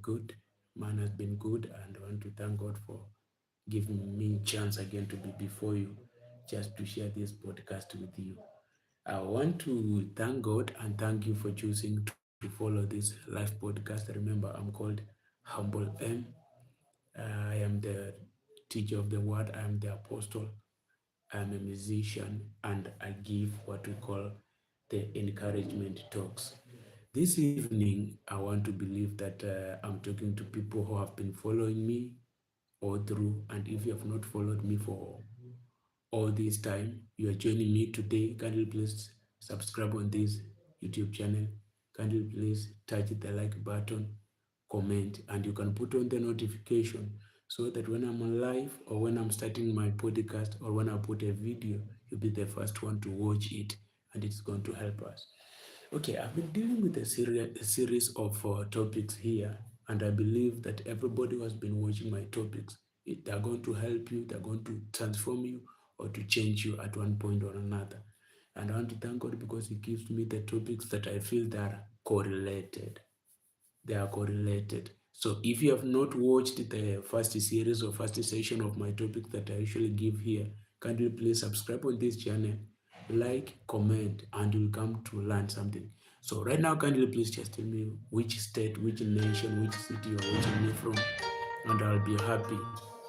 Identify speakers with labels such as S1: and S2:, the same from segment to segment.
S1: good. Man has been good, and I want to thank God for giving me chance again to be before you, just to share this podcast with you. I want to thank God and thank you for choosing to follow this live podcast. Remember, I'm called Humble M. I am the teacher of the word. I am the apostle. I am a musician, and I give what we call the encouragement talks. This evening, I want to believe that I'm talking to people who have been following me all through. And if you have not followed me for all this time, you are joining me today. Can you please subscribe on this YouTube channel? Can you please touch the like button, comment, and you can put on the notification so that when I'm on live or when I'm starting my podcast or when I put a video, you'll be the first one to watch it, and it's going to help us. Okay, I've been dealing with a series of topics here, and I believe that everybody who has been watching my topics, they're going to help you, they're going to transform you, or to change you at one point or another. And I want to thank God because He gives me the topics that I feel that are correlated. They are correlated. So if you have not watched the first series or first session of my topic that I usually give here, can you please subscribe on this channel, like, comment, and you'll come to learn something. So right now, can you please just tell me which state, which nation, which city you're watching me from, and I'll be happy.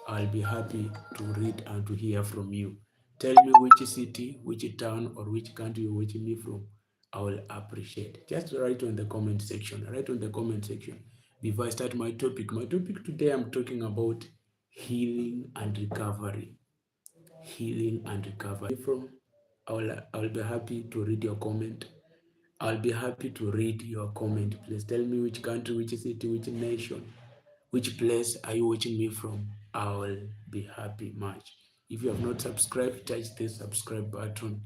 S1: I'll be happy to read and to hear from you. Tell me which city, which town, or which country you're watching me from. I will appreciate. Just write on the comment section. Write on the comment section. Before I start my topic today, I'm talking about healing and recovery. Healing and recovery. From, I'll be happy to read your comment. I'll be happy to read your comment. Please tell me which country, which city, which nation, which place are you watching me from. I will be happy much. If you have not subscribed, touch the subscribe button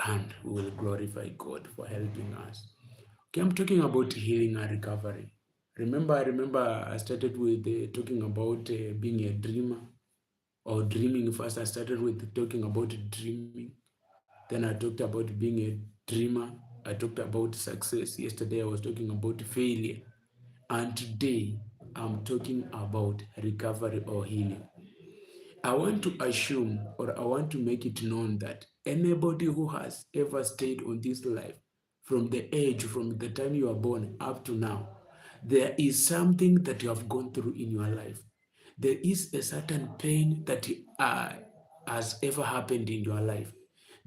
S1: and we will glorify God for helping us. Okay, I'm talking about healing and recovery. I remember I started with talking about being a dreamer or dreaming first. I started with talking about dreaming. Then I talked about being a dreamer. I talked about success. Yesterday I was talking about failure. And today I'm talking about recovery or healing. I want to assume or I want to make it known that anybody who has ever stayed on this life from the age, from the time you are born up to now, there is something that you have gone through in your life. There is a certain pain that has ever happened in your life.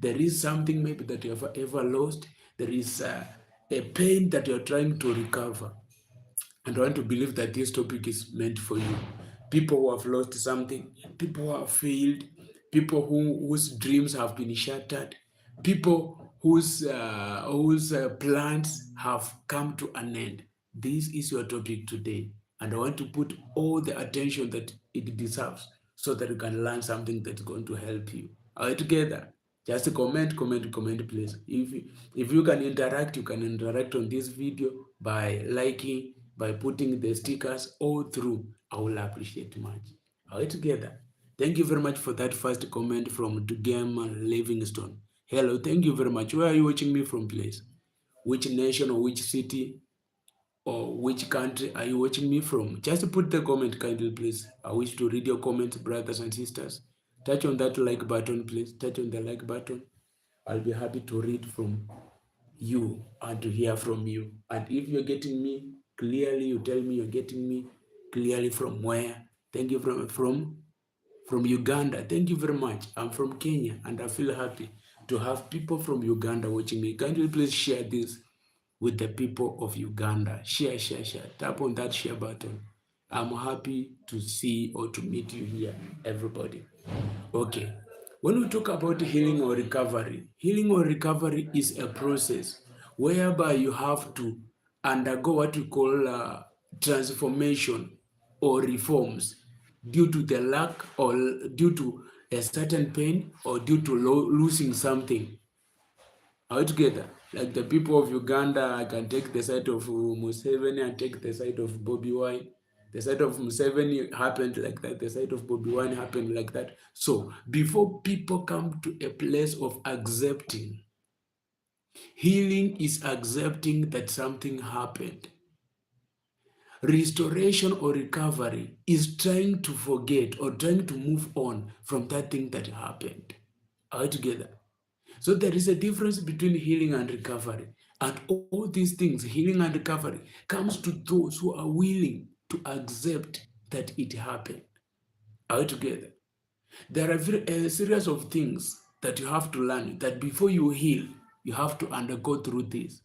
S1: There is something maybe that you have ever lost. There is a pain that you're trying to recover. And I want to believe that this topic is meant for you. People who have lost something, people who have failed, people whose dreams have been shattered, people whose plans have come to an end. This is your topic today. And I want to put all the attention that it deserves so that you can learn something that's going to help you. Are we together? Just comment, please. If you can interact on this video by liking, by putting the stickers all through. I will appreciate much. Are we together? Thank you very much for that first comment from Dugema Livingstone. Hello, thank you very much. Where are you watching me from, please? Which nation or which city or which country are you watching me from? Just put the comment kindly, please. I wish to read your comments, brothers and sisters. Touch on that like button, please. Touch on the like button. I'll be happy to read from you and to hear from you. And if you're getting me clearly, you tell me you're getting me clearly from where. Thank you from Uganda. Thank you very much. I'm from Kenya and I feel happy to have people from Uganda watching me. Can you please share this with the people of Uganda? Share. Tap on that share button. I'm happy to see or to meet you here, everybody. Okay. When we talk about healing or recovery is a process whereby you have to undergo what we call transformation or reforms due to the lack or due to a certain pain or due to losing something. Are we together? Like the people of Uganda, I can take the side of Museveni and take the side of Bobby Wine. The side of Museveni happened like that. The side of Bobby Wine happened like that. So before people come to a place of accepting, healing is accepting that something happened. Restoration or recovery is trying to forget or trying to move on from that thing that happened. Altogether. So there is a difference between healing and recovery. And all these things, healing and recovery, comes to those who are willing to accept that it happened. Altogether. There are a series of things that you have to learn that before you heal, you have to undergo through this.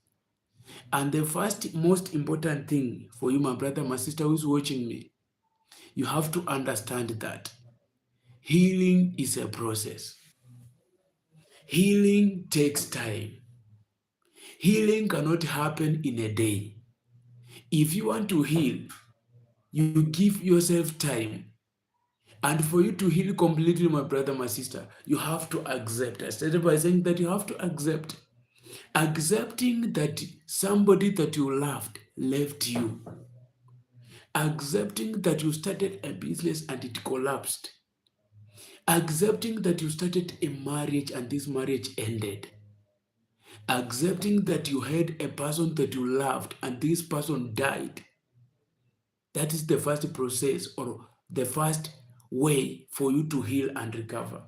S1: And the first most important thing for you, my brother, my sister who's watching me, you have to understand that healing is a process. Healing takes time. Healing cannot happen in a day. If you want to heal, you give yourself time. And for you to heal completely, my brother, my sister, you have to accept. I started by saying that you have to accept. Accepting that somebody that you loved left you. Accepting that you started a business and it collapsed. Accepting that you started a marriage and this marriage ended. Accepting that you had a person that you loved and this person died. That is the first process or the first way for you to heal and recover.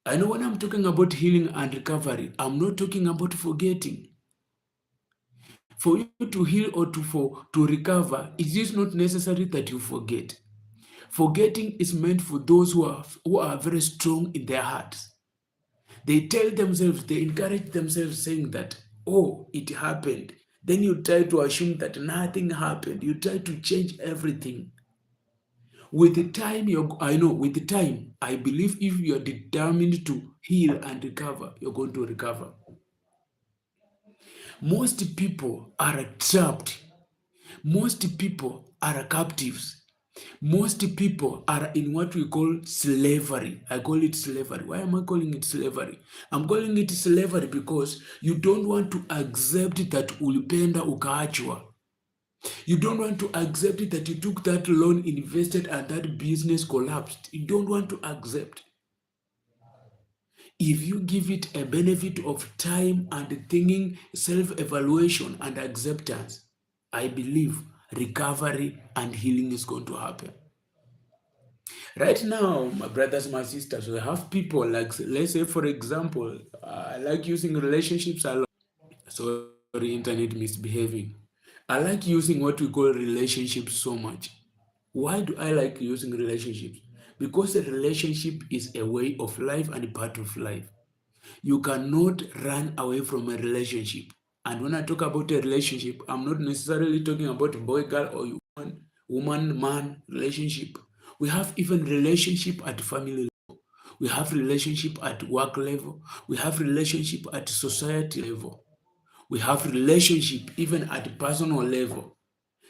S1: I know when I'm talking about healing and recovery, I'm not talking about forgetting. For you to heal or to recover, it is not necessary that you forget. Forgetting is meant for those who are very strong in their hearts. They tell themselves, they encourage themselves saying that, oh, it happened. Then you try to assume that nothing happened. You try to change everything. With the time, with the time, I believe if you are determined to heal and recover, you're going to recover. Most people are trapped. Most people are captives. Most people are in what we call slavery. I call it slavery. Why am I calling it slavery? I'm calling it slavery because you don't want to accept that ulipenda ukaachwa. You don't want to accept that you took that loan, invested, and that business collapsed. You don't want to accept. If you give it a benefit of time and thinking, self-evaluation and acceptance, I believe recovery and healing is going to happen. Right now, my brothers, my sisters, we have people like, let's say, for example, I like using relationships a lot. Sorry, internet misbehaving. I like using what we call relationships so much. Why do I like using relationships? Because a relationship is a way of life and a part of life. You cannot run away from a relationship. And when I talk about a relationship, I'm not necessarily talking about boy, girl, or woman, man relationship. We have even relationship at family level. We have relationship at work level. We have relationship at society level. We have relationship even at personal level.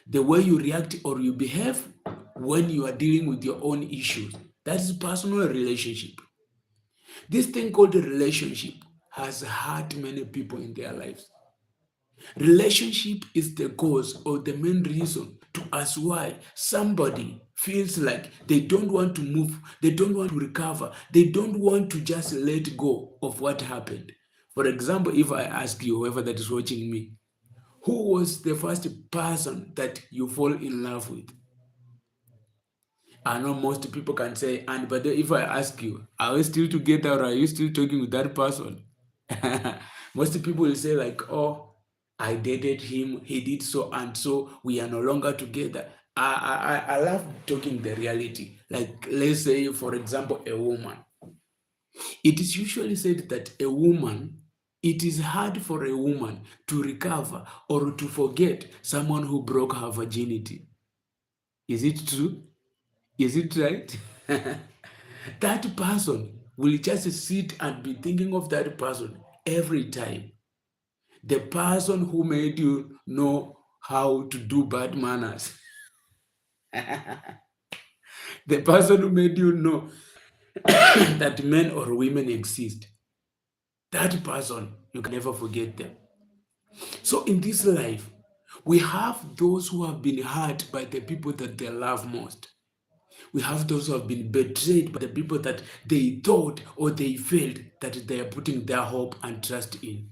S1: The way you react or you behave when you are dealing with your own issues, that is personal relationship. This thing called a relationship has hurt many people in their lives. Relationship is the cause or the main reason to us why somebody feels like they don't want to move, they don't want to recover, they don't want to just let go of what happened. For example, if I ask you, whoever that is watching me, who was the first person that you fall in love with? I know most people can say, and but if I ask you, are we still together or are you still talking with that person? Most people will say like, oh, I dated him, he did so and so, we are no longer together. I love talking the reality. Like, let's say, for example, a woman. It is usually said that it is hard for a woman to recover or to forget someone who broke her virginity. Is it true? Is it right? That person will just sit and be thinking of that person every time. The person who made you know how to do bad manners. The person who made you know that men or women exist. That person, you can never forget them. So in this life, we have those who have been hurt by the people that they love most. We have those who have been betrayed by the people that they thought or they felt that they are putting their hope and trust in.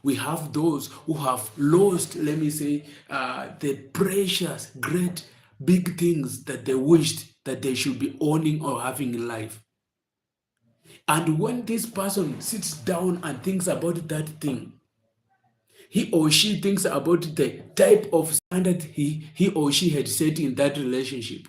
S1: We have those who have lost, let me say, the precious, great, big things that they wished that they should be owning or having in life. And when this person sits down and thinks about that thing, he or she thinks about the type of standard he or she had set in that relationship.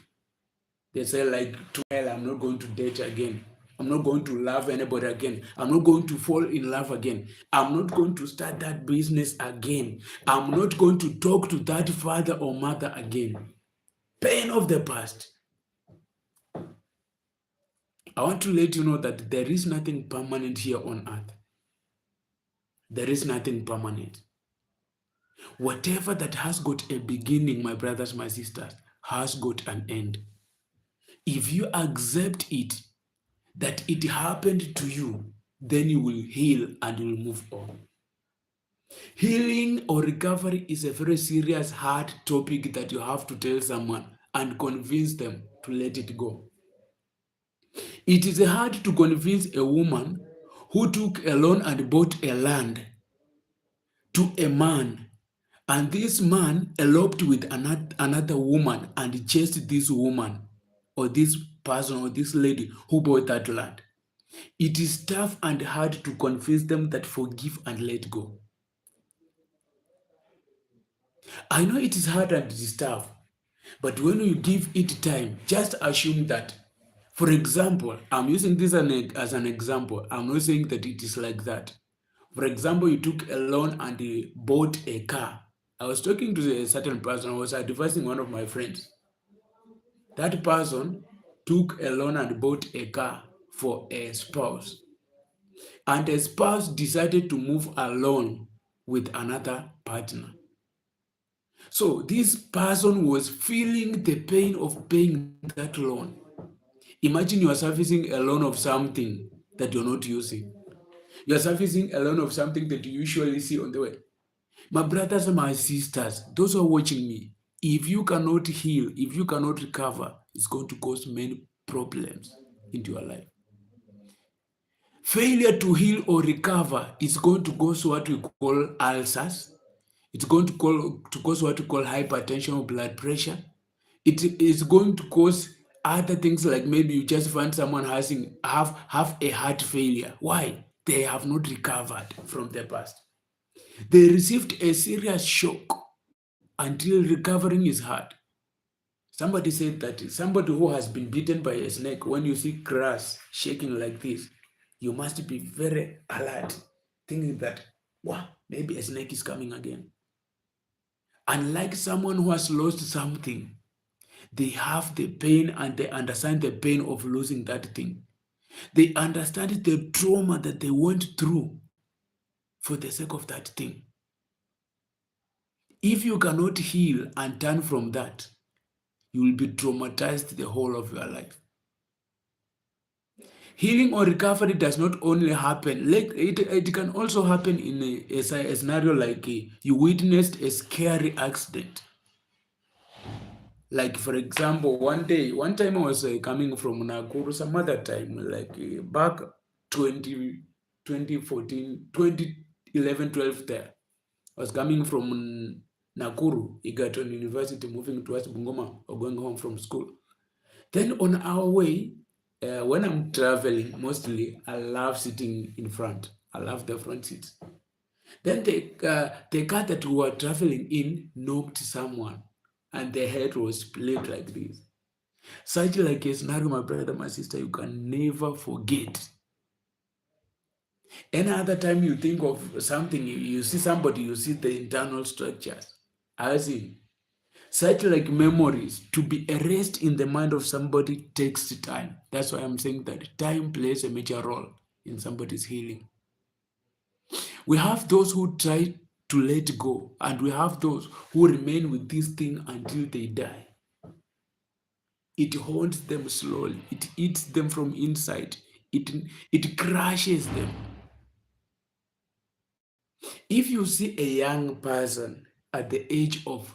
S1: They say, like, well, I'm not going to date again. I'm not going to love anybody again. I'm not going to fall in love again. I'm not going to start that business again. I'm not going to talk to that father or mother again. Pain of the past. I want to let you know that there is nothing permanent here on earth. There is nothing permanent. Whatever that has got a beginning, my brothers, my sisters, has got an end. If you accept it, that it happened to you, then you will heal and you will move on. Healing or recovery is a very serious, hard topic that you have to tell someone and convince them to let it go. It is hard to convince a woman who took a loan and bought a land to a man, and this man eloped with another woman and chased this woman or this person or this lady who bought that land. It is tough and hard to convince them that forgive and let go. I know it is hard and it is tough, but when you give it time, just assume that, for example, I'm using this as an example. I'm not saying that it is like that. For example, you took a loan and you bought a car. I was talking to a certain person. I was advising one of my friends. That person took a loan and bought a car for a spouse. And a spouse decided to move alone with another partner. So this person was feeling the pain of paying that loan. Imagine you are servicing a loan of something that you're not using. You are servicing a loan of something that you usually see on the way. My brothers and my sisters, those who are watching me, if you cannot heal, if you cannot recover, it's going to cause many problems into your life. Failure to heal or recover is going to cause what we call ulcers. It's going to cause what we call hypertension or blood pressure. It is going to cause other things, like maybe you just find someone have a heart failure. Why? They have not recovered from the past. They received a serious shock until recovering is hard. Somebody said that somebody who has been bitten by a snake, when you see grass shaking like this, you must be very alert, thinking that, wow, maybe a snake is coming again. Unlike someone who has lost something, they have the pain and they understand the pain of losing that thing. They understand the trauma that they went through for the sake of that thing. If you cannot heal and turn from that, you will be traumatized the whole of your life. Healing or recovery does not only happen, like it can also happen in a scenario like you witnessed a scary accident. Like, for example, one time I was coming from Nakuru, some other time, like back 2014, 2011, 12 there. I was coming from Nakuru, Egerton University, moving towards Bungoma or going home from school. Then on our way, when I'm traveling, mostly I love sitting in front. I love the front seats. Then the car that we were traveling in knocked someone and the head was split like this. Such like a scenario, my brother, my sister, you can never forget. Any other time you think of something, you see somebody, you see the internal structures. As in, such like memories, to be erased in the mind of somebody takes time. That's why I'm saying that time plays a major role in somebody's healing. We have those who try to let go, and we have those who remain with this thing until they die. It haunts them slowly. It eats them from inside. It crushes them. If you see a young person at the age of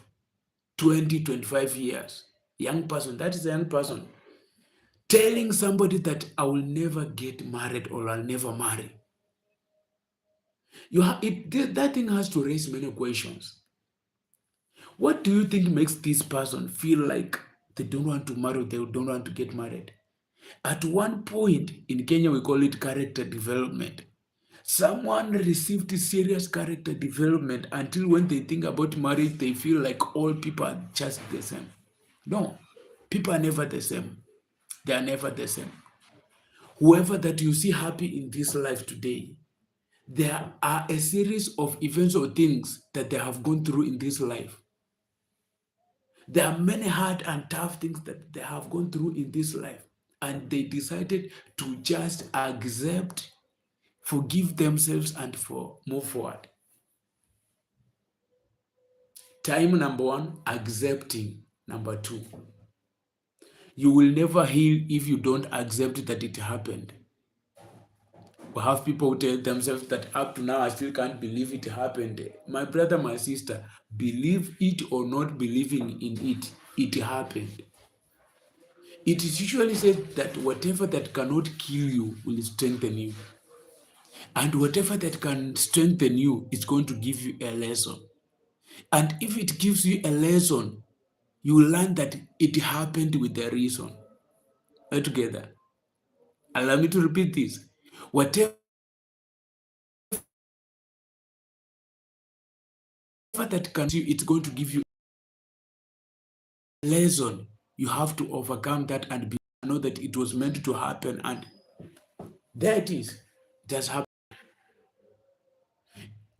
S1: 20, 25 years, young person, that is a young person, telling somebody that I will never get married or I'll never marry. That thing has to raise many questions. What do you think makes this person feel like they don't want to marry, they don't want to get married? At one point in Kenya, we call it character development. Someone received serious character development until when they think about marriage, they feel like all people are just the same. No, people are never the same. They are never the same. Whoever that you see happy in this life today, there are a series of events or things that they have gone through in this life. There are many hard and tough things that they have gone through in this life, and they decided to just accept, forgive themselves, and move forward. Time number one, accepting. Number two, you will never heal if you don't accept that it happened. We have people who tell themselves that up to now I still can't believe it happened. My brother, my sister, believe it or not believing in it, it happened. It is usually said that whatever that cannot kill you will strengthen you. And whatever that can strengthen you is going to give you a lesson. And if it gives you a lesson, you will learn that it happened with a reason. All together. Allow me to repeat this. Whatever that can you, it's going to give you a lesson. You have to overcome that and know that it was meant to happen. And there it is. It has happened.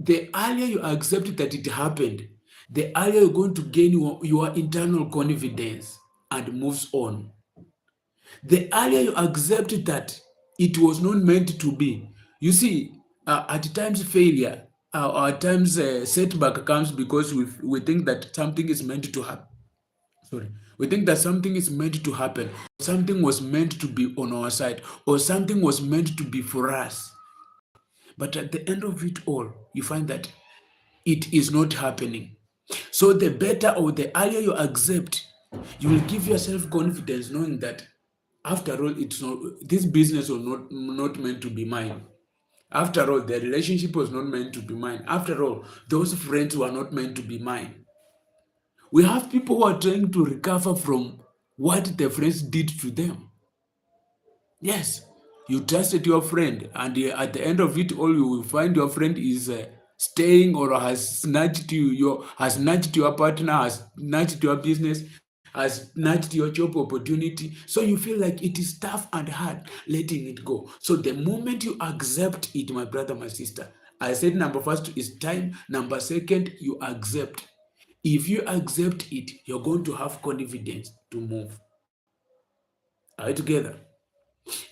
S1: The earlier you accept that it happened, the earlier you're going to gain your internal confidence and moves on. The earlier you accept that it was not meant to be. You see, at times failure, or at times setback comes because we think that something is meant to happen. Sorry. We think that something is meant to happen. Something was meant to be on our side, or something was meant to be for us. But at the end of it all, you find that it is not happening. So the better or the earlier you accept, you will give yourself confidence knowing that after all, it's not, this business was not meant to be mine. After all, the relationship was not meant to be mine. After all, those friends were not meant to be mine. We have people who are trying to recover from what the friends did to them. Yes, you trusted your friend, and at the end of it all, you will find your friend is staying or has snatched your partner, has snatched your business, has snatched your job opportunity. So you feel like it is tough and hard letting it go. So the moment you accept it, my brother, my sister, I said number first is time. Number second, you accept. If you accept it, you're going to have confidence to move. Are we together?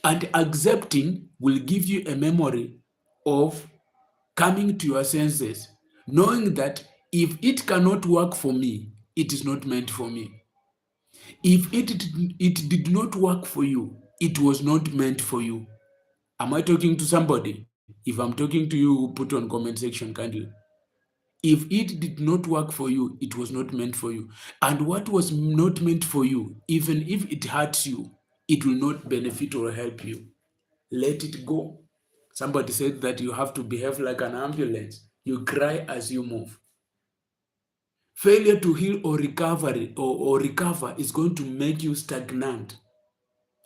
S1: And accepting will give you a memory of coming to your senses, knowing that if it cannot work for me, it is not meant for me. If it did not work for you, it was not meant for you. Am I talking to somebody? If I'm talking to you, put on comment section kindly. If it did not work for you, it was not meant for you. And what was not meant for you, even if it hurts you, it will not benefit or help you. Let it go. Somebody said that you have to behave like an ambulance. You cry as you move. Failure to heal or recover is going to make you stagnant.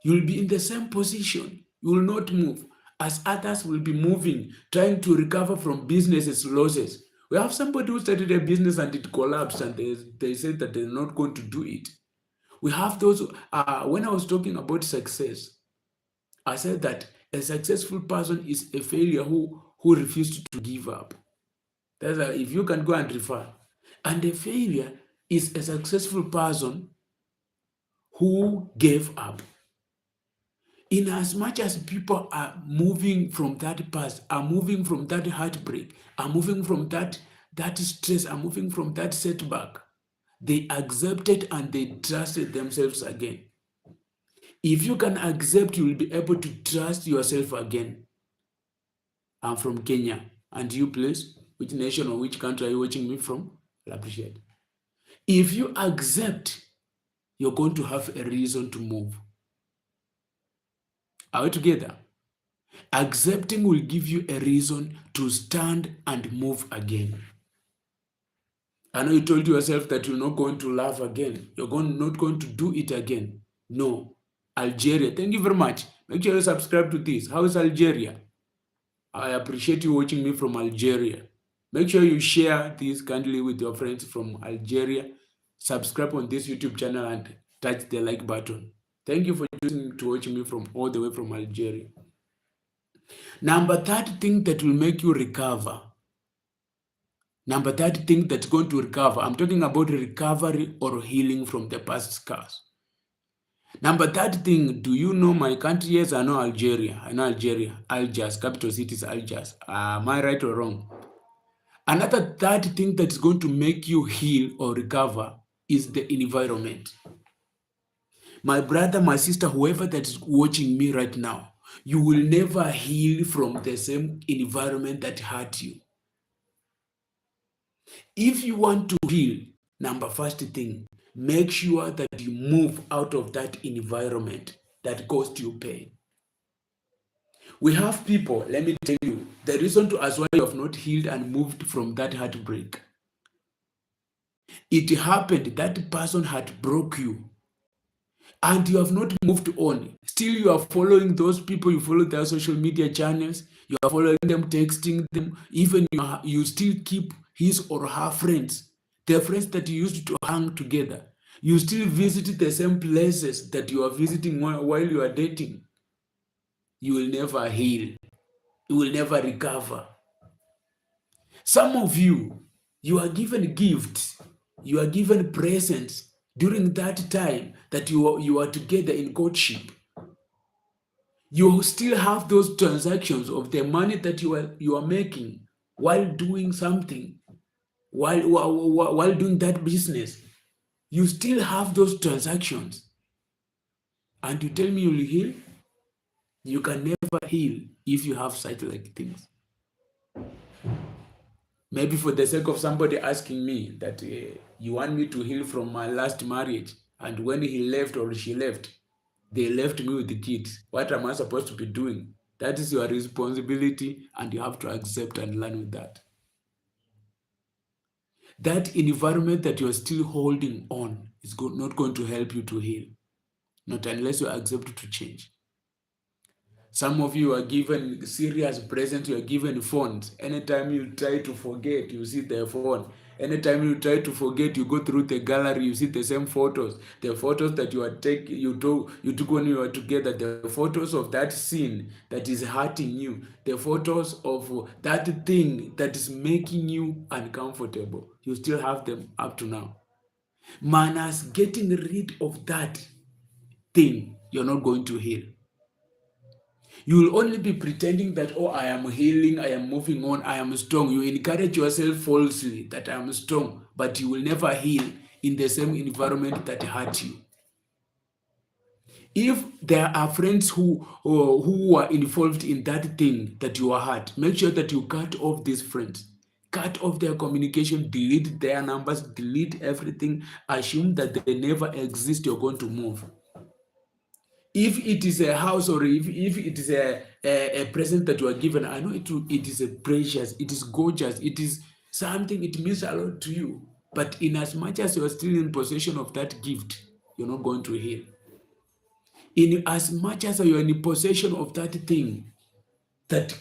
S1: You'll be in the same position. You will not move, as others will be moving, trying to recover from businesses losses. We have somebody who started a business and it collapsed, and they said that they're not going to do it. We have those. When I was talking about success, I said that a successful person is a failure who refused to give up. That's if you can go and refer. And a failure is a successful person who gave up. In as much as people are moving from that past, are moving from that heartbreak, are moving from that stress, are moving from that setback, they accepted and they trusted themselves again. If you can accept, you will be able to trust yourself again. I'm from Kenya. And you, please? Which nation or which country are you watching me from? I'll appreciate. If you accept, you're going to have a reason to move. Are we together? Accepting will give you a reason to stand and move again. I know you told yourself that you're not going to laugh again. Not going to do it again. No. Algeria, thank you very much. Make sure you subscribe to this. How is Algeria? I appreciate you watching me from Algeria. Make sure you share this kindly with your friends from Algeria. Subscribe on this YouTube channel and touch the like button. Thank you for choosing to watch me from all the way from Algeria. Number 30 thing that will make you recover. Number 30 thing that's going to recover. I'm talking about recovery or healing from the past scars. Number 30 thing, do you know my country? Yes, I know Algeria. I know Algeria. Algiers, capital city is Algiers. Am I right or wrong? Another 30 thing that's going to make you heal or recover is the environment. My brother, my sister, whoever that is watching me right now, you will never heal from the same environment that hurt you. If you want to heal, number first thing, make sure that you move out of that environment that caused you pain. We have people, let me tell you, the reason to us why you have not healed and moved from that heartbreak. It happened, that person had broke you and you have not moved on. Still you are following those people, you follow their social media channels, you are following them, texting them, even you still keep his or her friends, the friends that you used to hang together. You still visit the same places that you are visiting while you are dating. You will never heal. You will never recover. Some of you, you are given gifts, you are given presents during that time that you are together in courtship. You still have those transactions of the money that you are making while doing something, while doing that business. You still have those transactions. And you tell me you'll heal? You can never heal if you have such like things. Maybe for the sake of somebody asking me that you want me to heal from my last marriage, and when he left or she left, they left me with the kids. What am I supposed to be doing? That is your responsibility, and you have to accept and learn with that. That environment that you're still holding on is not going to help you to heal, not unless you accept to change. Some of you are given serious presents, you are given phones. Anytime you try to forget, you see the phone. Anytime you try to forget, you go through the gallery, you see the same photos. The photos that you took when you were together, the photos of that scene that is hurting you, the photos of that thing that is making you uncomfortable. You still have them up to now. Manners, getting rid of that thing, you're not going to heal. You will only be pretending that, oh, I am healing, I am moving on, I am strong. You encourage yourself falsely that I am strong, but you will never heal in the same environment that hurt you. If there are friends who are involved in that thing that you are hurt, make sure that you cut off these friends. Cut off their communication, delete their numbers, delete everything. Assume that they never exist, you're going to move. If it is a house or if it is a present that you are given, I know it is a precious, it is gorgeous, it is something, it means a lot to you. But in as much as you are still in possession of that gift, you're not going to heal. In as much as you are in possession of that thing that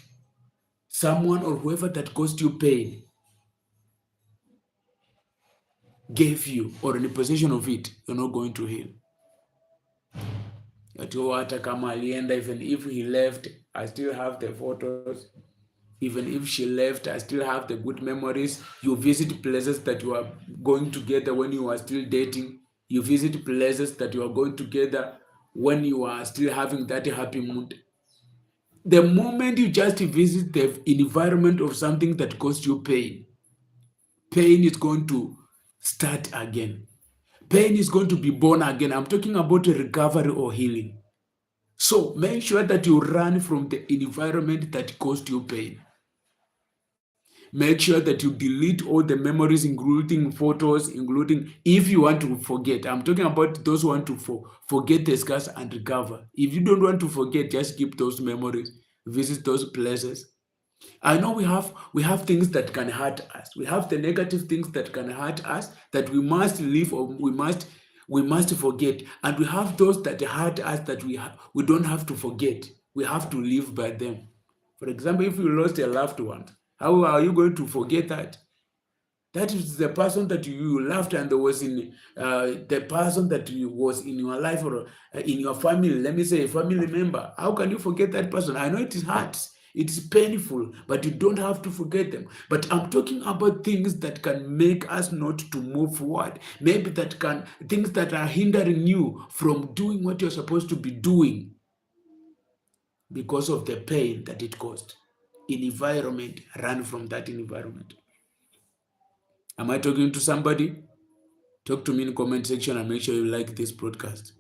S1: someone or whoever that caused you pain gave you, or in possession of it, you're not going to heal. Hata kama alienda, even if he left, I still have the photos. Even if she left, I still have the good memories. You visit places that you are going together when you are still dating. You visit places that you are going together when you are still having that happy mood. The moment you just visit the environment of something that caused you pain, pain is going to start again. Pain is going to be born again. I'm talking about a recovery or healing. So make sure that you run from the environment that caused you pain. Make sure that you delete all the memories, including photos, including if you want to forget. I'm talking about those who want to forget the scars and recover. If you don't want to forget, just keep those memories. visit those places. I know we have things that can hurt us. We have the negative things that can hurt us that we must leave or we must forget. And we have those that hurt us that we don't have to forget. We have to live by them. For example, if you lost a loved one, how are you going to forget that? That is the person that you loved and was in the person that was in your life or in your family. Let me say a family member. How can you forget that person? I know it hurts. It's painful, but you don't have to forget them. But I'm talking about things that can make us not to move forward. Maybe things that are hindering you from doing what you're supposed to be doing because of the pain that it caused. In environment, run from that environment. Am I talking to somebody? Talk to me in the comment section and make sure you like this broadcast.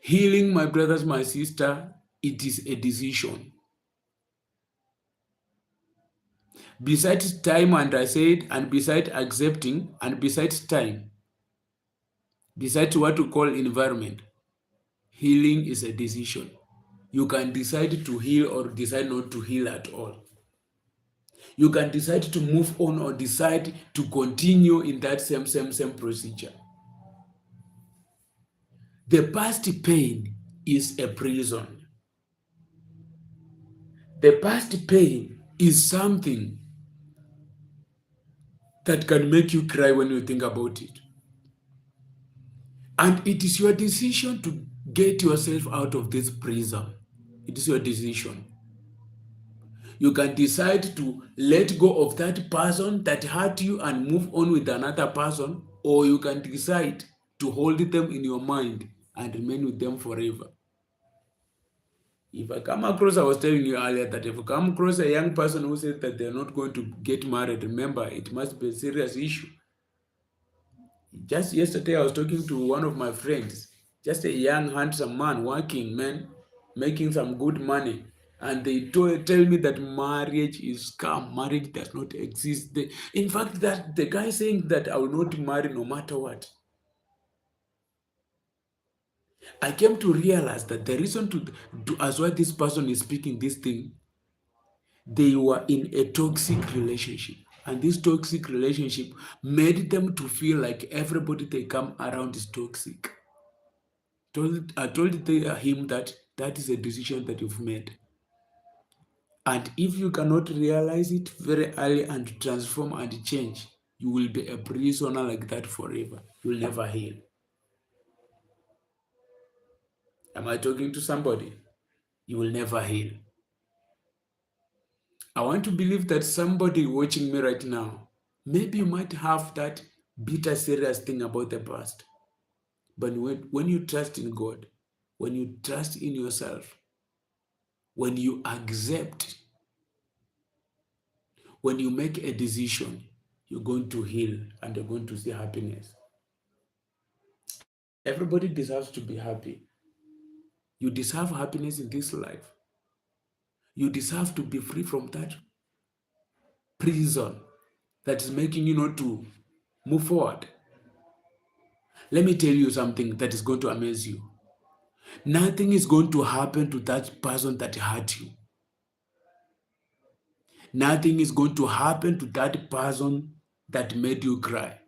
S1: Healing, my brothers, my sister, it is a decision. Besides time, and I said, and besides accepting, and besides time, besides what we call environment, healing is a decision. You can decide to heal or decide not to heal at all. You can decide to move on or decide to continue in that same procedure. The past pain is a prison. The past pain is something that can make you cry when you think about it. And it is your decision to get yourself out of this prison. It is your decision. You can decide to let go of that person that hurt you and move on with another person, or you can decide to hold them in your mind and remain with them forever. If I come across, I was telling you earlier that if I come across a young person who says that they're not going to get married, remember, it must be a serious issue. Just yesterday, I was talking to one of my friends, just a young, handsome man, working man, making some good money. And they tell me that marriage is scam. Marriage does not exist. In fact, that the guy saying that I will not marry no matter what. I came to realize that the reason as why this person is speaking this thing, they were in a toxic relationship. And this toxic relationship made them to feel like everybody they come around is toxic. I told him that that is a decision that you've made. And if you cannot realize it very early and transform and change, you will be a prisoner like that forever. You will never heal. Am I talking to somebody? You will never heal. I want to believe that somebody watching me right now, maybe you might have that bitter, serious thing about the past. But when you trust in God, when you trust in yourself, when you accept, when you make a decision, you're going to heal and you're going to see happiness. Everybody deserves to be happy. You deserve happiness in this life. You deserve to be free from that prison that is making you not to move forward. Let me tell you something that is going to amaze you. Nothing is going to happen to that person that hurt you. Nothing is going to happen to that person that made you cry.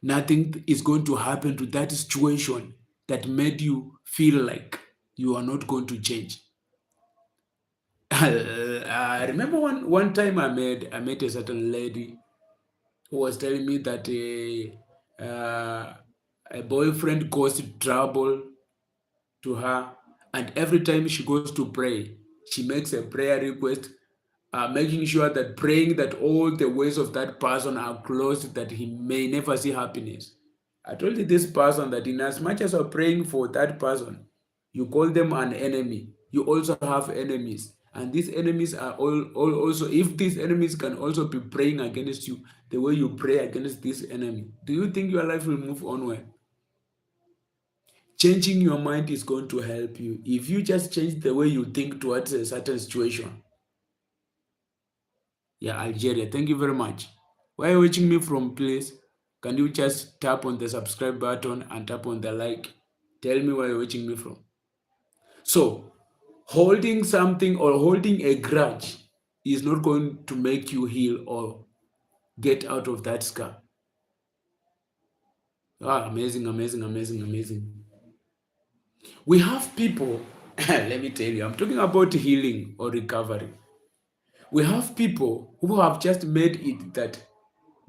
S1: Nothing is going to happen to that situation that made you feel like you are not going to change. I remember one time I met a certain lady who was telling me that a boyfriend caused trouble to her, and every time she goes to pray, she makes a prayer request, making sure that praying that all the ways of that person are closed, that he may never see happiness. I told this person that in as much as you're praying for that person, you call them an enemy. You also have enemies. And these enemies are all also, if these enemies can also be praying against you, the way you pray against this enemy, do you think your life will move onward? Changing your mind is going to help you. If you just change the way you think towards a certain situation. Yeah, Algeria, thank you very much. Where are you watching me from, please? Can you just tap on the subscribe button and tap on the like? Tell me where you're watching me from. So, Holding something or holding a grudge is not going to make you heal or get out of that scar. Amazing, amazing, amazing, amazing. We have people, let me tell you, I'm talking about healing or recovery. We have people who have just made it that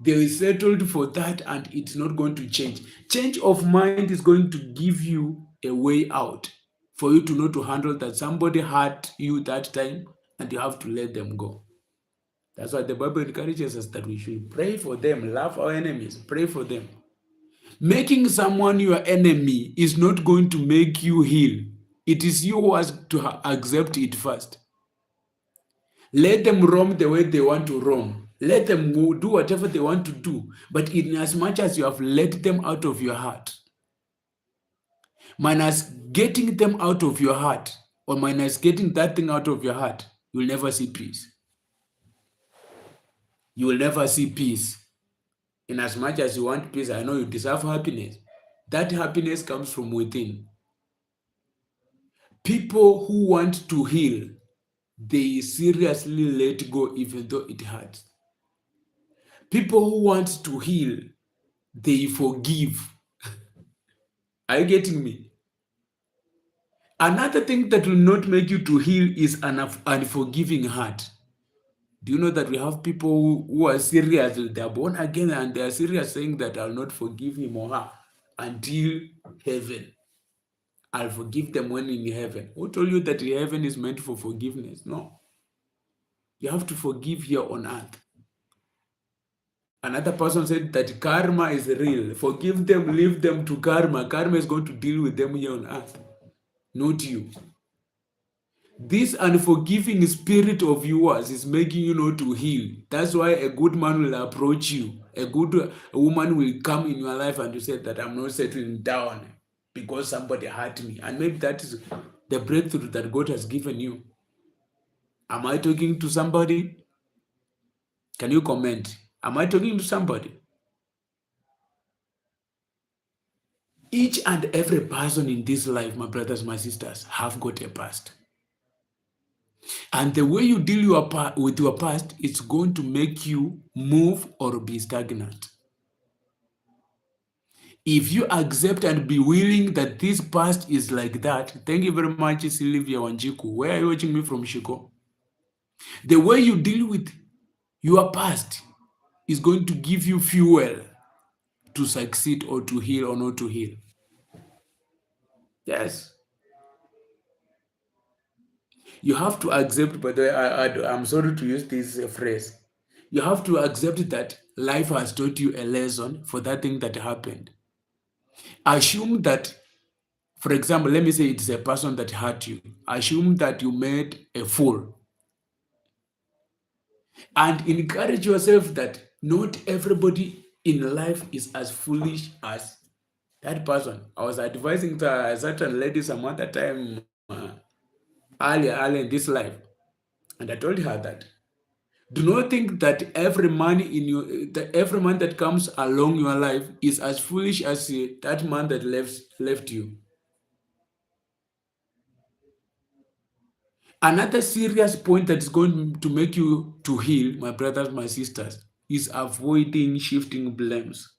S1: they are settled for that and it's not going to change. Change of mind is going to give you a way out for you to know to handle that somebody hurt you that time and you have to let them go. That's why the Bible encourages us that we should pray for them, love our enemies, pray for them. Making someone your enemy is not going to make you heal. It is you who has to accept it first. Let them roam the way they want to roam. Let them do whatever they want to do. But in as much as you have let them out of your heart, minus getting them out of your heart, or minus getting that thing out of your heart, you'll never see peace. You will never see peace. In as much as you want peace, I know you deserve happiness. That happiness comes from within. People who want to heal, they seriously let go even though it hurts. People who want to heal, they forgive. Are you getting me? Another thing that will not make you to heal is an unforgiving heart. Do you know that we have people who are serious, they are born again and they are serious saying that I'll not forgive him or her until heaven. I'll forgive them when in heaven. Who told you that heaven is meant for forgiveness? No. You have to forgive here on earth. Another person said that karma is real. Forgive them, leave them to karma. Karma is going to deal with them here on earth, not you. This unforgiving spirit of yours is making you not to heal. That's why a good man will approach you. A woman will come in your life and you say that I'm not settling down because somebody hurt me. And maybe that is the breakthrough that God has given you. Am I talking to somebody? Can you comment? Am I talking to somebody? Each and every person in this life, my brothers, my sisters, have got a past. And the way you deal with your past, it's going to make you move or be stagnant. If you accept and be willing that this past is like that, thank you very much, Sylvia Wanjiku. Where are you watching me from, Shiko? The way you deal with your past is going to give you fuel to succeed or to heal or not to heal. Yes. You have to accept, by the way, I'm sorry to use this phrase. You have to accept that life has taught you a lesson for that thing that happened. Assume that, for example, let me say it's a person that hurt you. Assume that you made a fool. And encourage yourself that not everybody in life is as foolish as that person. I was advising a certain lady some other time earlier in this life. And I told her that do not think that every man that comes along your life is as foolish as that man that left you. Another serious point that is going to make you to heal, my brothers, my sisters, is avoiding shifting blames.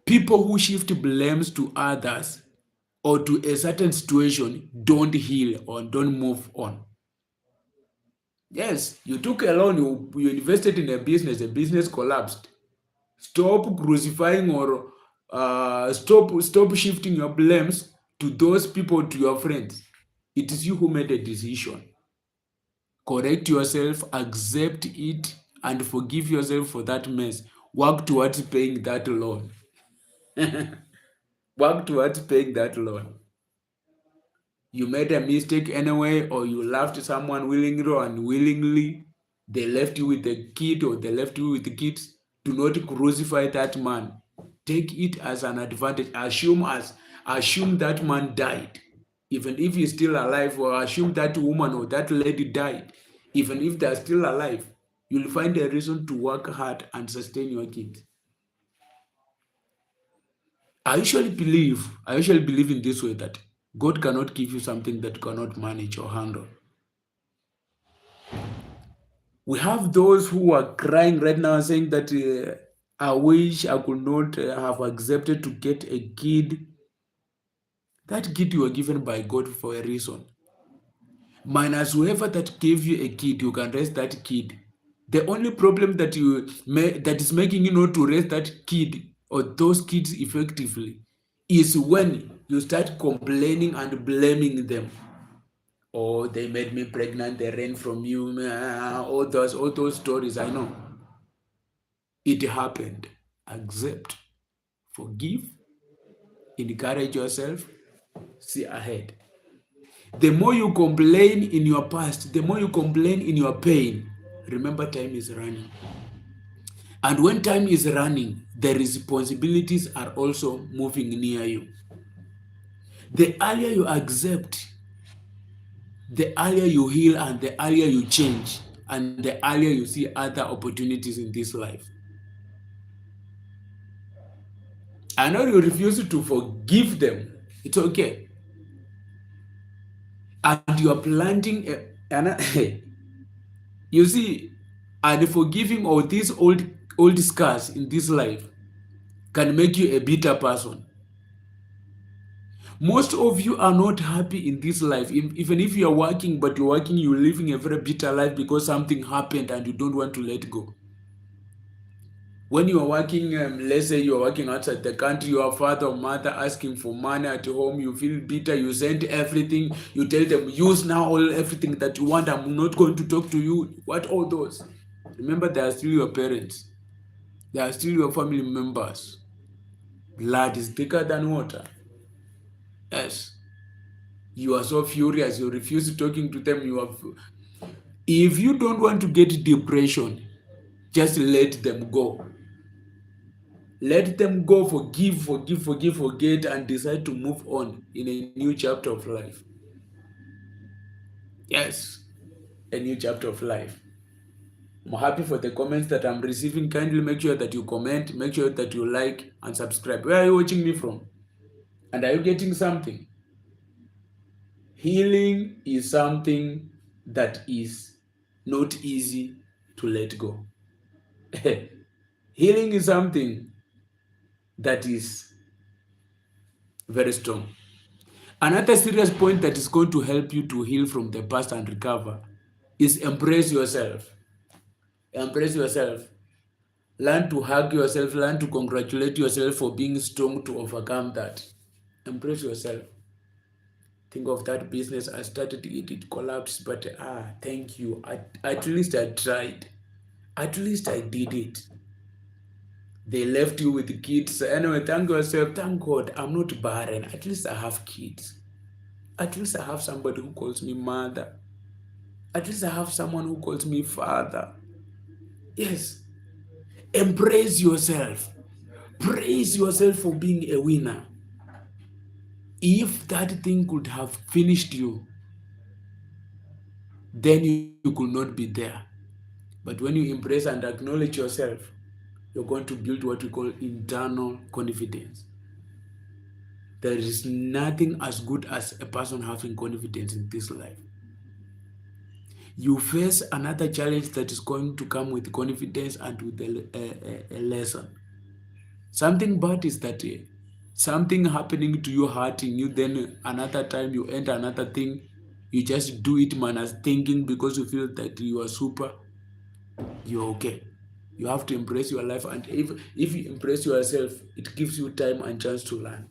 S1: People who shift blames to others or to a certain situation don't heal or don't move on. Yes, you took a loan, you invested in a business collapsed. Stop crucifying or stop shifting your blames to those people, to your friends. It is you who made a decision. Correct yourself, accept it, and forgive yourself for that mess. Work towards paying that loan. Work towards paying that loan. You made a mistake anyway, or you loved someone willingly or unwillingly, they left you with the kid or they left you with the kids. Do not crucify that man. Take it as an advantage. Assume that man died, even if he's still alive, or assume that woman or that lady died, even if they're still alive. You'll find a reason to work hard and sustain your kids. I usually believe in this way that God cannot give you something that you cannot manage or handle. We have those who are crying right now saying that I wish I could not have accepted to get a kid. That kid you were given by God for a reason. Minus whoever that gave you a kid, you can raise that kid. The only problem that that is making you not to raise that kid or those kids effectively is when you start complaining and blaming them. Oh, they made me pregnant, they ran from you, all those stories. I know. It happened. Accept, forgive, encourage yourself, see ahead. The more you complain in your past, the more you complain in your pain, remember time is running. And when time is running, the responsibilities are also moving near you. The earlier you accept, the earlier you heal and the earlier you change, and the earlier you see other opportunities in this life. I know you refuse to forgive them. It's okay. And you are planting you see, and forgiving all these old scars in this life can make you a bitter person. Most of you are not happy in this life. Even if you are working, but you're living a very bitter life because something happened and you don't want to let go. When you are working, let's say you are working outside the country, your father or mother asking for money at home, you feel bitter, you send everything, you tell them, use now everything that you want, I'm not going to talk to you. What all those? Remember, they are still your parents. They are still your family members. Blood is thicker than water. Yes. You are so furious, you refuse talking to them. If you don't want to get depression, just let them go. Let them go, forgive, forget, and decide to move on in a new chapter of life. Yes, a new chapter of life. I'm happy for the comments that I'm receiving. Kindly make sure that you comment, make sure that you like and subscribe. Where are you watching me from? And are you getting something? Healing is something that is not easy to let go. Healing is something that is very strong. Another serious point that is going to help you to heal from the past and recover is embrace yourself. Embrace yourself. Learn to hug yourself. Learn to congratulate yourself for being strong to overcome that. Embrace yourself. Think of that business. I started it collapsed, but thank you. At least I tried. At least I did it. They left you with kids. Anyway, thank yourself. Thank God I'm not barren. At least I have kids. At least I have somebody who calls me mother. At least I have someone who calls me father. Yes. Embrace yourself. Praise yourself for being a winner. If that thing could have finished you, then you could not be there. But when you embrace and acknowledge yourself, you're going to build what we call internal confidence. There is nothing as good as a person having confidence in this life. You face another challenge that is going to come with confidence and with a lesson. Something bad is that something happening to you, hurting you, then another time you enter another thing, you just do it as thinking because you feel that you are super, you're okay. You have to embrace your life, and if you embrace yourself, it gives you time and chance to learn.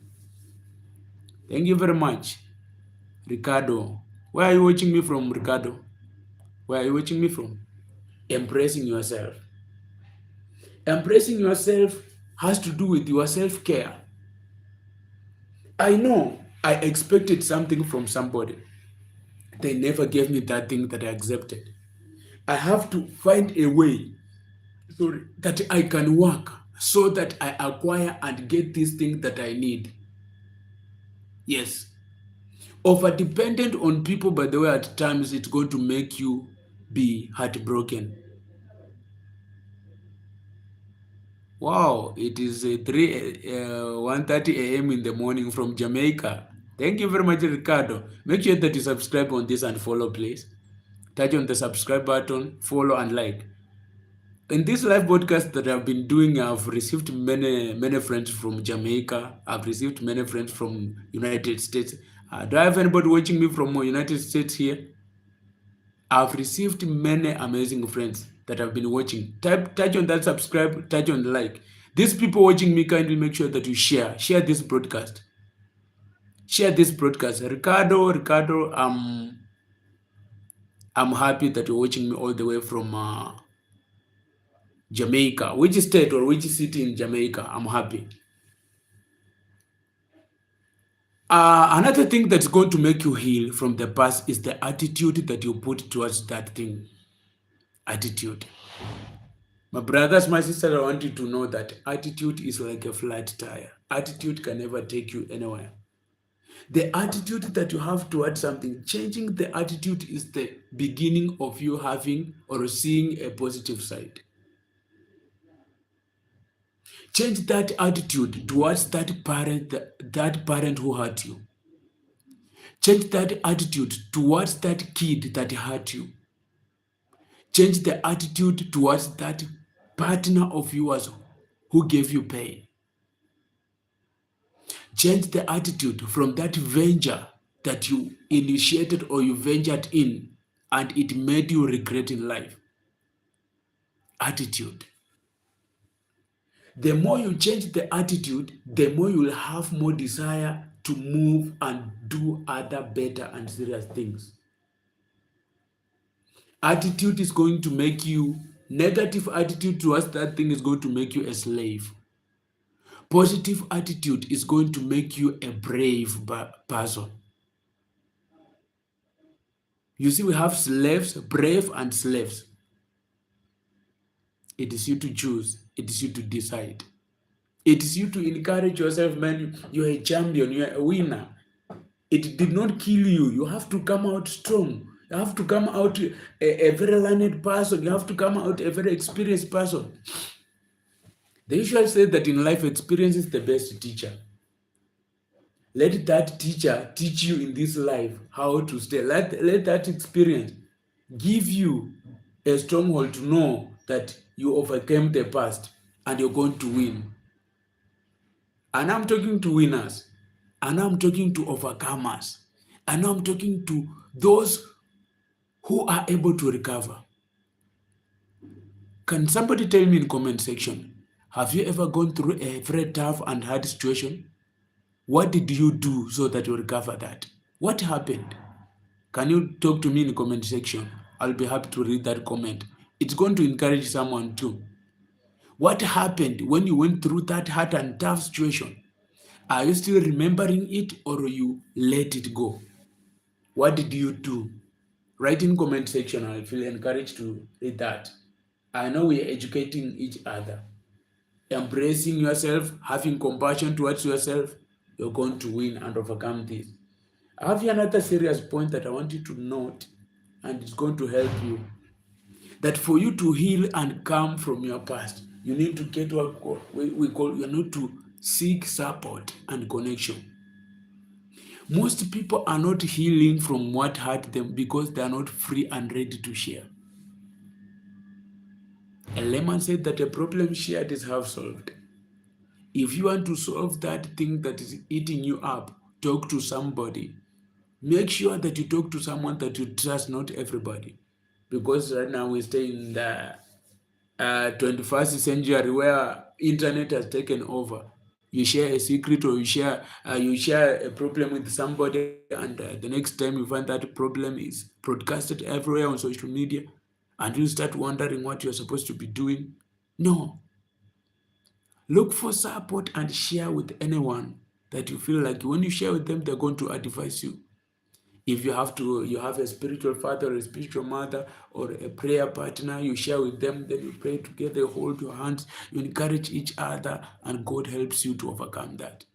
S1: Thank you very much, Ricardo. Where are you watching me from, Ricardo? Where are you watching me from? Embracing yourself. Embracing yourself has to do with your self-care. I know I expected something from somebody. They never gave me that thing that I accepted. I have to find a way that I can work so that I acquire and get this thing that I need. Yes. Over dependent on people, by the way, at times it's going to make you be heartbroken. Wow, it is 1:30 a.m. in the morning from Jamaica. Thank you very much, Ricardo. Make sure that you subscribe on this and follow, please. Touch on the subscribe button, follow and like. In this live podcast that I've been doing, I've received many friends from Jamaica. I've received many friends from United States. Do I have anybody watching me from United States here? I've received many amazing friends that have been watching. Touch on that subscribe, touch on the like. These people watching me, kindly make sure that you share this broadcast. Share this broadcast. Ricardo, I'm happy that you're watching me all the way from Jamaica. Which state or which city in Jamaica? I'm happy. Another thing that's going to make you heal from the past is the attitude that you put towards that thing. Attitude. My brothers, my sisters, I want you to know that attitude is like a flat tire. Attitude can never take you anywhere. The attitude that you have towards something, changing the attitude is the beginning of you having or seeing a positive side. Change that attitude towards that parent who hurt you. Change that attitude towards that kid that hurt you. Change the attitude towards that partner of yours who gave you pain. Change the attitude from that venture that you initiated or you ventured in and it made you regret in life. Attitude. The more you change the attitude, the more you will have more desire to move and do other better and serious things. Attitude is going to make you, negative attitude towards that thing is going to make you a slave. Positive attitude is going to make you a brave person. You see, we have slaves, brave and slaves. It is you to choose. It is you to decide. It is you to encourage yourself, man. You're a champion. You're a winner. It did not kill you. You have to come out strong. You have to come out a very learned person. You have to come out a very experienced person. They usually say that in life, experience is the best teacher. Let that teacher teach you in this life how to stay. Let that experience give you a stronghold to know that you overcame the past and you're going to win. And I'm talking to winners. And I'm talking to overcomers. And I'm talking to those who are able to recover. Can somebody tell me in comment section, have you ever gone through a very tough and hard situation? What did you do so that you recover that? What happened? Can you talk to me in the comment section? I'll be happy to read that comment. It's going to encourage someone too. What happened when you went through that hard and tough situation? Are you still remembering it or you let it go? What did you do? Write in comment section. I feel encouraged to read that. I know we are educating each other. Embracing yourself, having compassion towards yourself, you're going to win and overcome this. I have another serious point that I want you to note, and it's going to help you. That for you to heal and come from your past, you need to get what we call, you need to seek support and connection. Most people are not healing from what hurt them because they are not free and ready to share. A layman said that a problem shared is half solved. If you want to solve that thing that is eating you up, talk to somebody. Make sure that you talk to someone that you trust, not everybody. Because right now we stay in the 21st century where internet has taken over. You share a secret or you share a problem with somebody, and the next time you find that problem is broadcasted everywhere on social media, and you start wondering what you're supposed to be doing. No. Look for support and share with anyone that you feel like when you share with them, they're going to advise you. If you have a spiritual father or a spiritual mother or a prayer partner, you share with them, then you pray together, you hold your hands, you encourage each other, and God helps you to overcome that.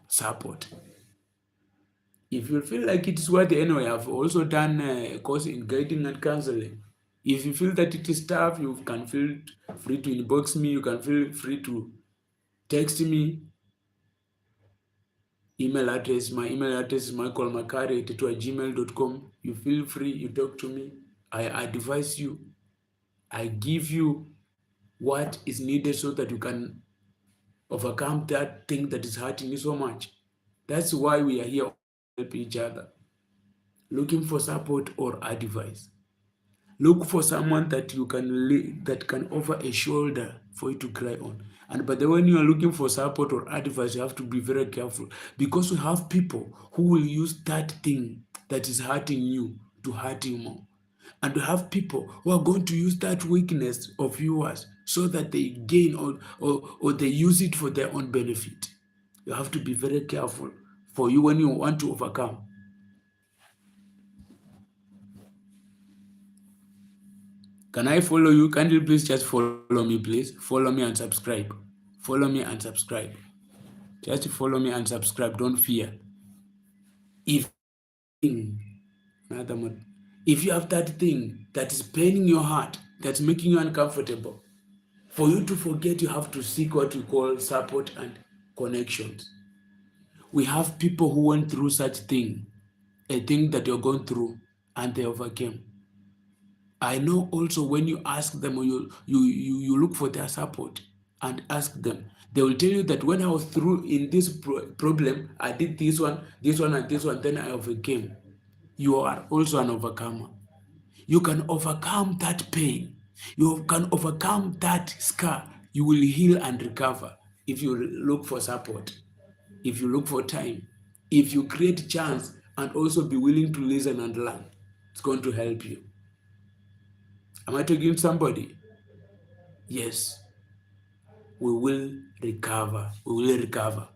S1: Support. If you feel like it's worthy, anyway, I've also done a course in guiding and counseling. If you feel that it is tough, you can feel free to inbox me, you can feel free to text me. email address. My email address is michaelmakari@gmail.com. You feel free, you talk to me. I advise you. I give you what is needed so that you can overcome that thing that is hurting you so much. That's why we are here to help each other, looking for support or advice. Look for someone that you can that can offer a shoulder for you to cry on. And but then when you are looking for support or advice, you have to be very careful because we have people who will use that thing that is hurting you to hurt you more. And we have people who are going to use that weakness of yours so that they gain or they use it for their own benefit. You have to be very careful for you when you want to overcome. Can I follow you? Can you please just follow me, please? Follow me and subscribe. Follow me and subscribe. Just follow me and subscribe. Don't fear. If another one, if you have that thing that is paining your heart, that's making you uncomfortable, for you to forget, you have to seek what we call support and connections. We have people who went through such thing, a thing that you're going through, and they overcame. I know also when you ask them or you look for their support and ask them, they will tell you that when I was through in this problem, I did this one, and this one, then I overcame. You are also an overcomer. You can overcome that pain. You can overcome that scar. You will heal and recover if you look for support, if you look for time, if you create chance and also be willing to listen and learn. It's going to help you. Am I talking to somebody? Yes, we will recover. We will recover.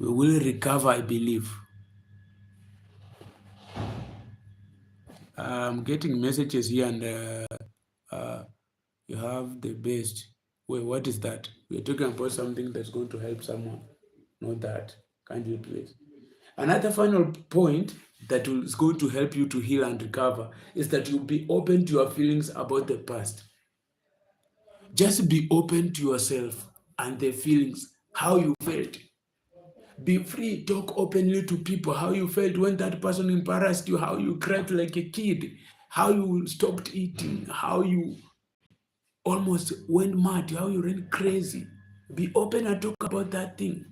S1: We will recover, I believe. I'm getting messages here and you have the best. Wait, what is that? We're talking about something that's going to help someone. Not that. Can't you please? Another final point that is going to help you to heal and recover is that you'll be open to your feelings about the past. Just be open to yourself and the feelings, how you felt. Be free, talk openly to people how you felt when that person embarrassed you, how you cried like a kid, how you stopped eating, how you almost went mad, how you went crazy. Be open and talk about that thing.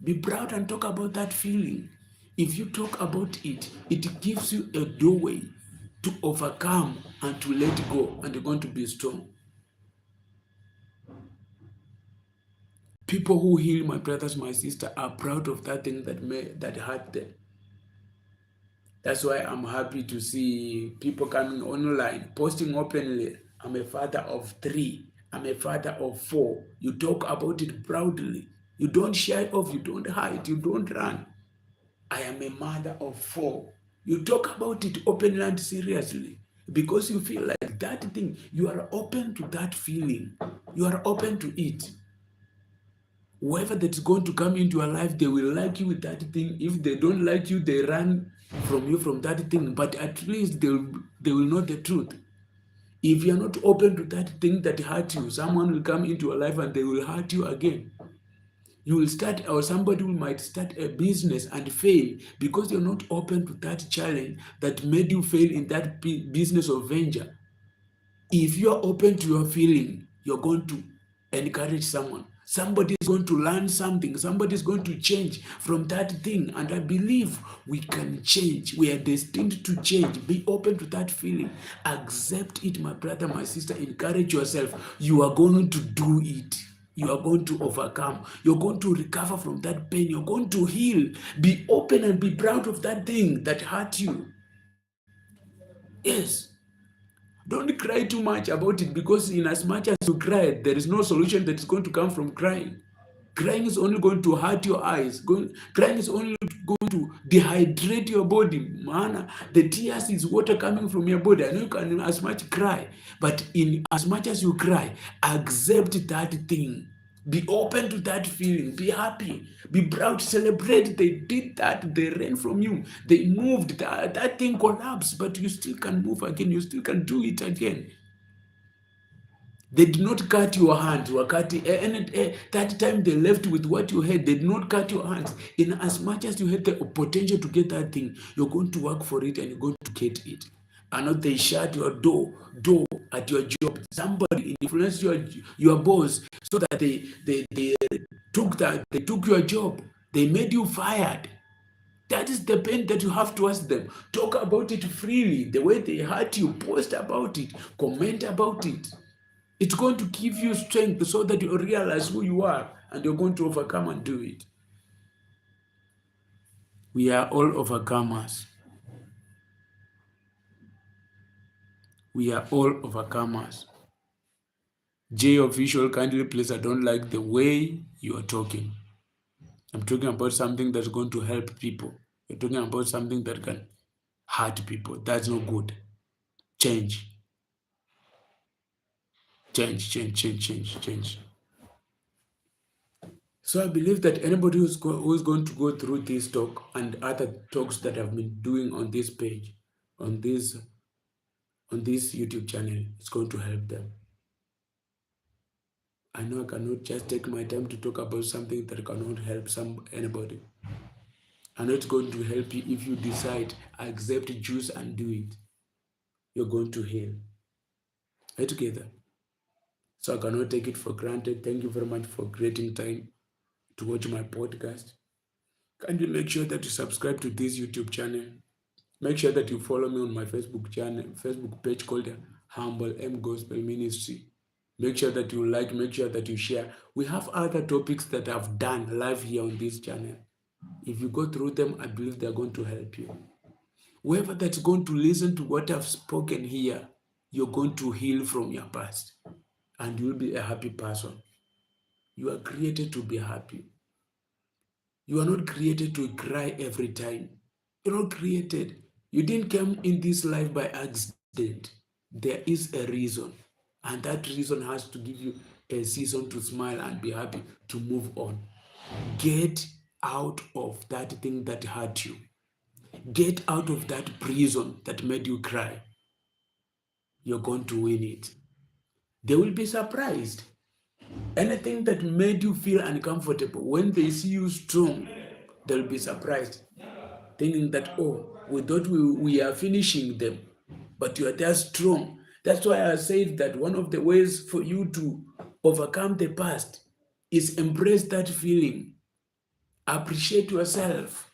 S1: Be proud and talk about that feeling. If you talk about it, it gives you a doorway to overcome and to let go, and you're going to be strong. People who heal, my brothers, my sister, are proud of that thing that hurt them. That's why I'm happy to see people coming online, posting openly. I'm a father of 3. I'm a father of 4. You talk about it proudly. You don't shy off. You don't hide. You don't run. I am a mother of 4. You talk about it openly and seriously because you feel like that thing. You are open to that feeling. You are open to it. Whoever that's going to come into your life, they will like you with that thing. If they don't like you, they run from you from that thing. But at least they will know the truth. If you're not open to that thing that hurt you, someone will come into your life and they will hurt you again. You will start, or somebody might start a business and fail because you're not open to that challenge that made you fail in that business or venture. If you're open to your feeling, you're going to encourage someone. Somebody is going to learn something. Somebody is going to change from that thing. And I believe we can change. We are destined to change. Be open to that feeling. Accept it, my brother, my sister. Encourage yourself. You are going to do it. You are going to overcome. You're going to recover from that pain. You're going to heal. Be open and be proud of that thing that hurt you. Yes. Don't cry too much about it, because in as much as you cry, there is no solution that is going to come from crying. Crying is only going to hurt your eyes. Crying is only going to dehydrate your body. Man, the tears is water coming from your body. I know you can as much cry, but in as much as you cry, accept that thing. Be open to that feeling. Be happy. Be proud. Celebrate. They did that. They ran from you. They moved. That thing collapsed, but you still can move again. You still can do it again. They did not cut your hands. That time they left with what you had. They did not cut your hands. In as much as you had the potential to get that thing, you're going to work for it and you're going to get it. And not they shut your door at your job. Somebody influenced your boss so that they took your job. They made you fired. That is the pain that you have towards them. Talk about it freely. The way they hurt you, post about it, comment about it. It's going to give you strength so that you realize who you are and you're going to overcome and do it. We are all overcomers. We are all overcomers. J official, kindly please, I don't like the way you are talking. I'm talking about something that's going to help people. You're talking about something that can hurt people. That's not good. Change. Change. So I believe that anybody who's going to go through this talk and other talks that I've been doing on this page, on this YouTube channel, is going to help them. I know I cannot just take my time to talk about something that cannot help anybody. I know it's going to help you if you decide, I accept juice and do it. You're going to heal. Are you together? So I cannot take it for granted. Thank you very much for creating time to watch my podcast. Kindly make sure that you subscribe to this YouTube channel. Make sure that you follow me on my Facebook page called Humble M Gospel Ministry. Make sure that you like, make sure that you share. We have other topics that I've done live here on this channel. If you go through them, I believe they're going to help you. Whoever that's going to listen to what I've spoken here, you're going to heal from your past and you'll be a happy person. You are created to be happy. You are not created to cry every time. You're not created. You didn't come in this life by accident. There is a reason. And that reason has to give you a season to smile and be happy, to move on. Get out of that thing that hurt you. Get out of that prison that made you cry. You're going to win it. They will be surprised. Anything that made you feel uncomfortable, when they see you strong, they'll be surprised, thinking that, oh, we thought we are finishing them, but you are there strong. That's why I said that one of the ways for you to overcome the past is embrace that feeling. Appreciate yourself.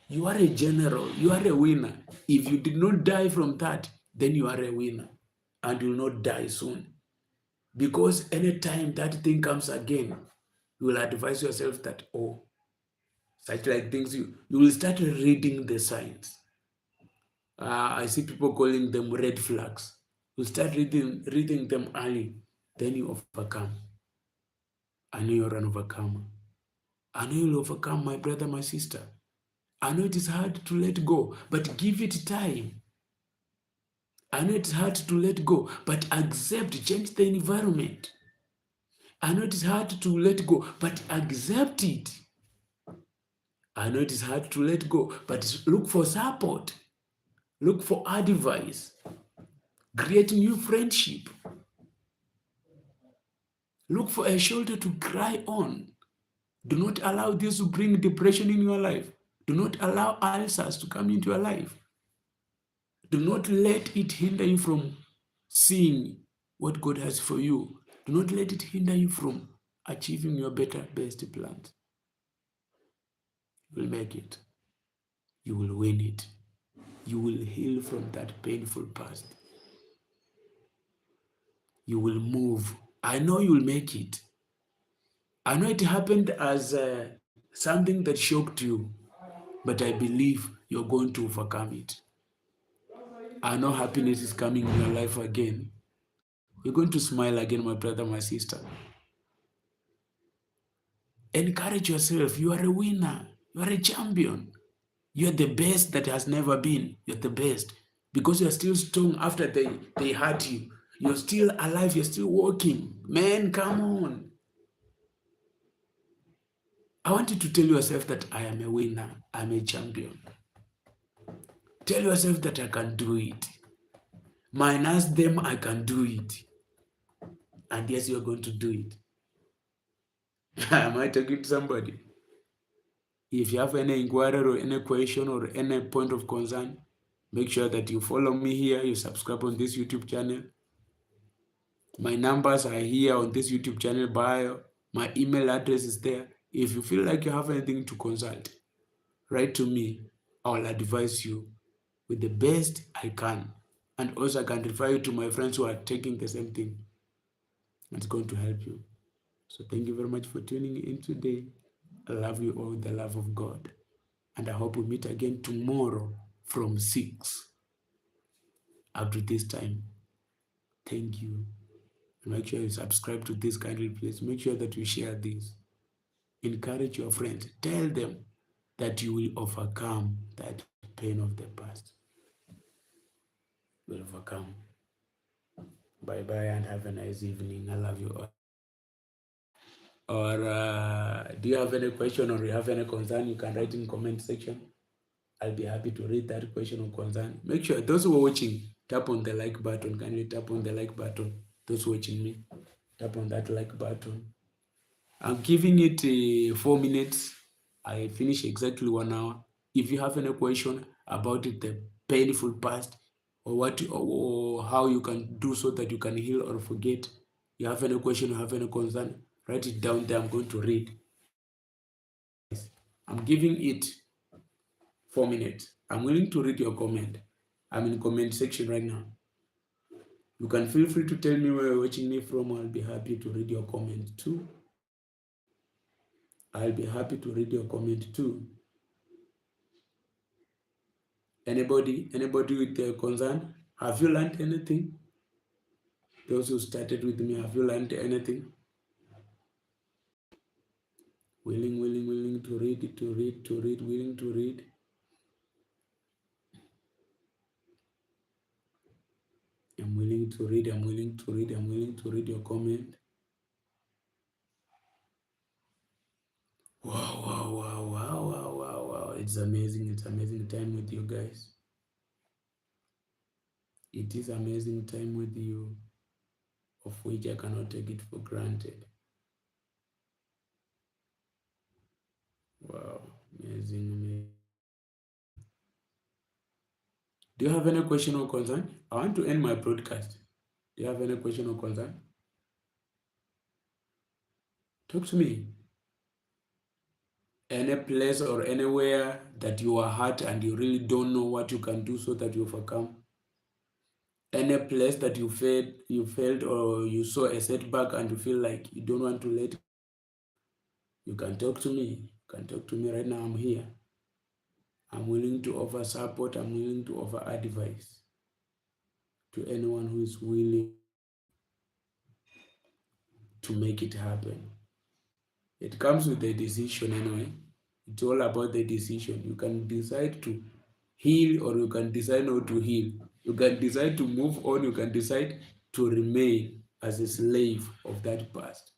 S1: You are a general. You are a winner. If you did not die from that, then you are a winner and you will not die soon. Because anytime that thing comes again, you will advise yourself that, oh, such like things, you will start reading the signs. I see people calling them red flags. You start reading them early, then you overcome. I know you're an overcomer. I know you'll overcome, my brother, my sister. I know it is hard to let go, but give it time. I know it's hard to let go, but accept, change the environment. I know it's hard to let go, but accept it. I know it is hard to let go, but look for support. Look for advice. Create new friendship. Look for a shoulder to cry on. Do not allow this to bring depression in your life. Do not allow ulcers to come into your life. Do not let it hinder you from seeing what God has for you. Do not let it hinder you from achieving your best plans. You will make it. You will win it. You will heal from that painful past. You will move. I know you will make it. I know it happened as something that shocked you, but I believe you're going to overcome it. I know happiness is coming in your life again. You're going to smile again, my brother, my sister. Encourage yourself. You are a winner. You are a champion. You're the best that has never been. You're the best. Because you're still strong after they hurt you. You're still alive. You're still walking. Man, come on. I want you to tell yourself that I am a winner. I'm a champion. Tell yourself that I can do it. Minus them, I can do it. And yes, you're going to do it. Am I talking to somebody? If you have any inquiry or any question or any point of concern, make sure that you follow me here, you subscribe on this YouTube channel. My numbers are here on this YouTube channel bio. My email address is there. If you feel like you have anything to consult, write to me. I will advise you with the best I can. And also I can refer you to my friends who are taking the same thing. It's going to help you. So thank you very much for tuning in today. I love you all with the love of God. And I hope we meet again tomorrow from 6 up to this time. Thank you. Make sure you subscribe to this kindly, please. Make sure that you share this. Encourage your friends. Tell them that you will overcome that pain of the past. You will overcome. Bye-bye and have a nice evening. I love you all. Or do you have any question or you have any concern, you can write in comment section. I'll be happy to read that question or concern. Make sure those who are watching, tap on the like button. Can you tap on the like button? Those watching me, tap on that like button. I'm giving it 4 minutes. I finish exactly 1 hour. If you have any question about it, the painful past, or what, or how you can do so that you can heal or forget, you have any question, you have any concern, write it down there. I'm going to read. I'm giving it 4 minutes. I'm willing to read your comment. I'm in the comment section right now. You can feel free to tell me where you're watching me from. I'll be happy to read your comment too. I'll be happy to read your comment too. Anybody with a concern? Have you learned anything? Those who started with me, have you learned anything? Willing to read, willing to read. I'm willing to read, I'm willing to read your comment. Wow. It's amazing time with you guys. It is amazing time with you, of which I cannot take it for granted. Wow, amazing. Do you have any question or concern? I want to end my broadcast. Do you have any question or concern? Talk to me. Any place or anywhere that you are hurt and you really don't know what you can do so that you overcome. Any place that you felt or you saw a setback and you feel like you don't want to let, you can talk to me. You can talk to me right now. I'm here. I'm willing to offer support. I'm willing to offer advice to anyone who is willing to make it happen. It comes with a decision anyway. It's all about the decision. You can decide to heal or you can decide not to heal. You can decide to move on. You can decide to remain as a slave of that past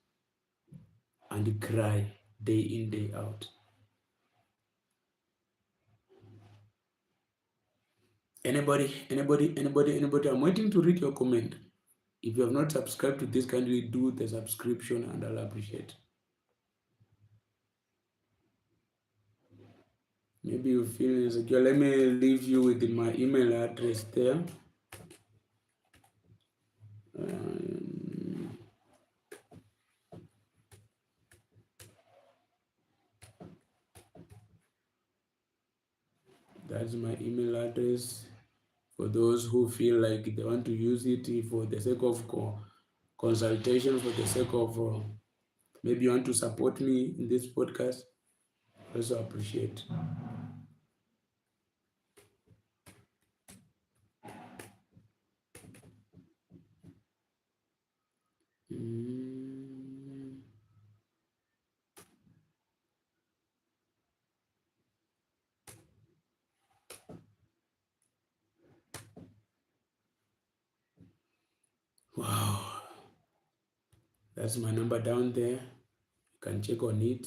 S1: and cry day in, day out. Anybody? I'm waiting to read your comment. If you have not subscribed to this, kindly do the subscription and I'll appreciate. Maybe you feel insecure. Let me leave you with my email address there. That's my email address for those who feel like they want to use it for the sake of consultation, for the sake of maybe you want to support me in this podcast. Also appreciate. Wow. That's my number down there. You can check on it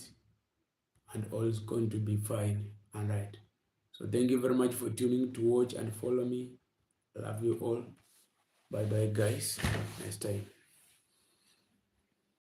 S1: and all is going to be fine. All right. So thank you very much for tuning to watch and follow me. I love you all. Bye bye, guys. Next time.